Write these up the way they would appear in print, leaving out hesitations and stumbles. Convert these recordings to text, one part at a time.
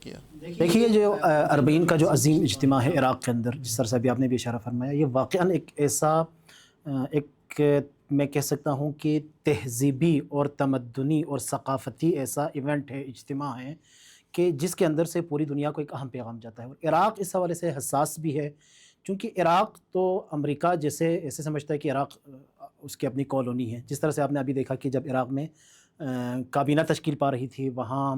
کیا۔ دیکھیے جو اربعین کا جو عظیم اجتماع ہے عراق کے اندر، جس طرح سے ابھی آپ نے بھی اشارہ فرمایا، یہ واقعاً ایک ایسا ایک میں کہہ سکتا ہوں کہ تہذیبی اور تمدنی اور ثقافتی ایسا ایونٹ ہے، اجتماع ہے کہ جس کے اندر سے پوری دنیا کو ایک اہم پیغام جاتا ہے۔ اور عراق اس حوالے سے حساس بھی ہے، چونکہ عراق تو امریکہ جیسے ایسے سمجھتا ہے کہ عراق اس کی اپنی کالونی ہے۔ جس طرح سے آپ نے ابھی دیکھا کہ جب عراق میں کابینہ تشکیل پا رہی تھی، وہاں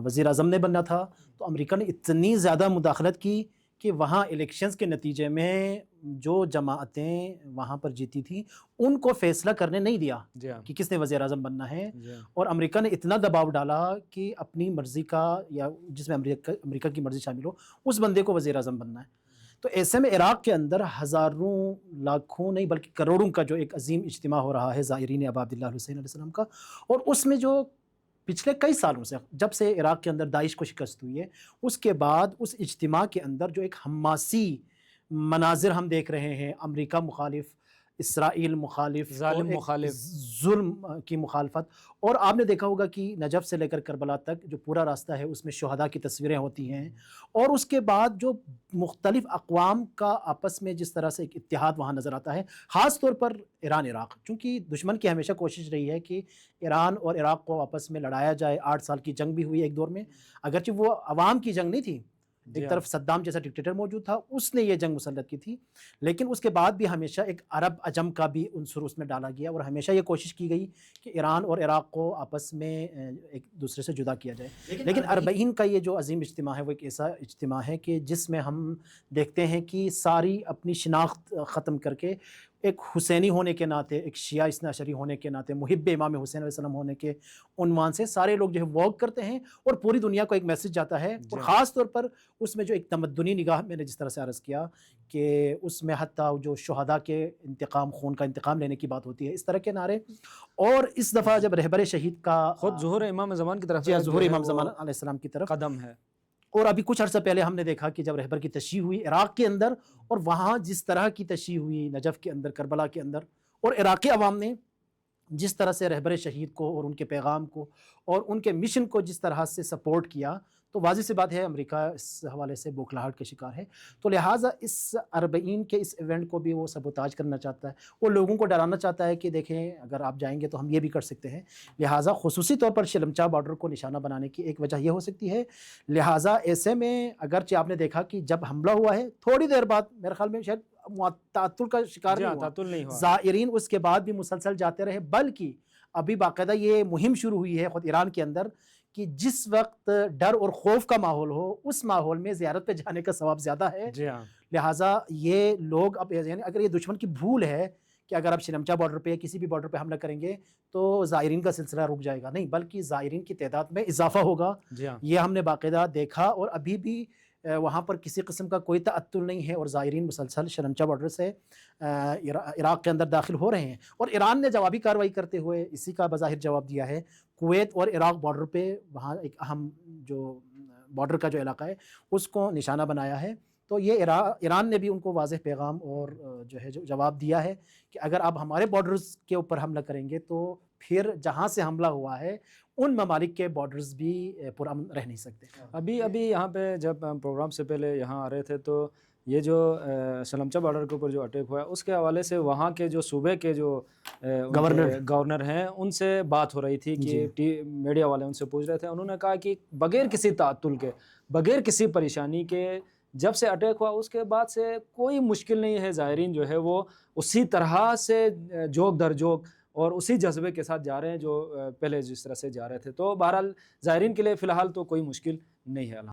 وزیر اعظم نے بننا تھا، تو امریکہ نے اتنی زیادہ مداخلت کی کہ وہاں الیکشنز کے نتیجے میں جو جماعتیں وہاں پر جیتی تھیں ان کو فیصلہ کرنے نہیں دیا کہ کس نے وزیر اعظم بننا ہے، اور امریکہ نے اتنا دباؤ ڈالا کہ اپنی مرضی کا یا جس میں امریکہ کی مرضی شامل ہو اس بندے کو وزیر اعظم بننا ہے۔ تو ایسے میں عراق کے اندر ہزاروں لاکھوں نہیں بلکہ کروڑوں کا جو ایک عظیم اجتماع ہو رہا ہے زائرین ابا عبداللہ الحسین علیہ السلام کا، اور اس میں جو پچھلے کئی سالوں سے جب سے عراق کے اندر داعش کو شکست ہوئی ہے، اس کے بعد اس اجتماع کے اندر جو ایک حماسی مناظر ہم دیکھ رہے ہیں، امریکہ مخالف، اسرائیل مخالف، ظالم اور ایک مخالف، ظلم کی مخالفت، اور آپ نے دیکھا ہوگا کہ نجف سے لے کر کربلا تک جو پورا راستہ ہے اس میں شہداء کی تصویریں ہوتی ہیں، اور اس کے بعد جو مختلف اقوام کا آپس میں جس طرح سے ایک اتحاد وہاں نظر آتا ہے، خاص طور پر ایران عراق، چونکہ دشمن کی ہمیشہ کوشش رہی ہے کہ ایران اور عراق کو آپس میں لڑایا جائے۔ 8 سال کی جنگ بھی ہوئی ایک دور میں، اگرچہ وہ عوام کی جنگ نہیں تھی، ایک طرف صدام جیسا ڈکٹیٹر موجود تھا، اس نے یہ جنگ مسلط کی تھی، لیکن اس کے بعد بھی ہمیشہ ایک عرب عجم کا بھی عنصر اس میں ڈالا گیا، اور ہمیشہ یہ کوشش کی گئی کہ ایران اور عراق کو آپس میں ایک دوسرے سے جدا کیا جائے۔ لیکن اربعین کا یہ جو عظیم اجتماع ہے وہ ایک ایسا اجتماع ہے کہ جس میں ہم دیکھتے ہیں کہ ساری اپنی شناخت ختم کر کے ایک حسینی ہونے کے ناطے، ایک شیعہ اثنا عشری ہونے کے ناطے، محب امام حسین علیہ السلام ہونے کے عنوان سے سارے لوگ جو ہے واک کرتے ہیں، اور پوری دنیا کو ایک میسج جاتا ہے، اور خاص طور پر اس میں جو ایک تمدنی نگاہ میں نے جس طرح سے عرض کیا کہ اس میں حتیٰ جو شہداء کے انتقام، خون کا انتقام لینے کی بات ہوتی ہے، اس طرح کے نعرے، اور اس دفعہ جب رہبر شہید کا خود ظہور امام زمان کی طرف ظہور امام زمان علیہ السلام کی طرف قدم ہے، اور ابھی کچھ عرصہ پہلے ہم نے دیکھا کہ جب رہبر کی تشییع ہوئی عراق کے اندر، اور وہاں جس طرح کی تشییع ہوئی نجف کے اندر، کربلا کے اندر، اور عراقی عوام نے جس طرح سے رہبر شہید کو اور ان کے پیغام کو اور ان کے مشن کو جس طرح سے سپورٹ کیا، تو واضح سی بات ہے امریکہ اس حوالے سے بوکھلاہٹ کا شکار ہے۔ تو لہٰذا اس اربعین کے اس ایونٹ کو بھی وہ سبوتاج کرنا چاہتا ہے، وہ لوگوں کو ڈرانا چاہتا ہے کہ دیکھیں اگر آپ جائیں گے تو ہم یہ بھی کر سکتے ہیں، لہٰذا خصوصی طور پر شلمچا بارڈر کو نشانہ بنانے کی ایک وجہ یہ ہو سکتی ہے۔ لہٰذا ایسے میں اگرچہ آپ نے دیکھا کہ جب حملہ ہوا ہے تھوڑی دیر بعد میرے خیال میں شاید تعطل کا شکار نہیں ہوا، زائرین اس کے بعد بھی مسلسل جاتے رہے، بلکہ ابھی باقاعدہ یہ مہم شروع ہوئی ہے خود ایران کے اندر کہ جس وقت ڈر اور خوف کا ماحول ہو اس ماحول میں زیارت پہ جانے کا ثواب زیادہ ہے۔ لہٰذا یہ لوگ اب یعنی اگر یہ دشمن کی بھول ہے کہ اگر آپ شلمچا بارڈر پہ یا کسی بھی بارڈر پہ حملہ کریں گے تو زائرین کا سلسلہ رک جائے گا، نہیں بلکہ زائرین کی تعداد میں اضافہ ہوگا۔ یہ ہم نے باقاعدہ دیکھا، اور ابھی بھی وہاں پر کسی قسم کا کوئی تعطل نہیں ہے، اور زائرین مسلسل شلمچا بارڈر سے عراق کے اندر داخل ہو رہے ہیں، اور ایران نے جوابی کارروائی کرتے ہوئے اسی کا بظاہر جواب دیا ہے۔ کویت اور عراق بارڈر پہ وہاں ایک اہم جو بارڈر کا جو علاقہ ہے اس کو نشانہ بنایا ہے، تو یہ ایران نے بھی ان کو واضح پیغام اور جو ہے جواب دیا ہے کہ اگر آپ ہمارے بارڈرز کے اوپر حملہ کریں گے تو پھر جہاں سے حملہ ہوا ہے ان ممالک کے بارڈرز بھی پرامن رہ نہیں سکتے۔ ابھی یہاں پہ جب ہم پروگرام سے پہلے یہاں آ رہے تھے تو یہ جو شلمچا بارڈر کے اوپر جو اٹیک ہوا ہے اس کے حوالے سے وہاں کے جو صوبے کے جو گورنر ہیں ان سے بات ہو رہی تھی کہ میڈیا والے ان سے پوچھ رہے تھے، انہوں نے کہا کہ بغیر کسی تعطل کے، بغیر کسی پریشانی کے جب سے اٹیک ہوا اس کے بعد سے کوئی مشکل نہیں ہے، زائرین جو ہے وہ اسی طرح سے جوک در جوک اور اسی جذبے کے ساتھ جا رہے ہیں جو پہلے جس طرح سے جا رہے تھے۔ تو بہرحال زائرین کے لیے فی الحال تو کوئی مشکل نہیں ہے۔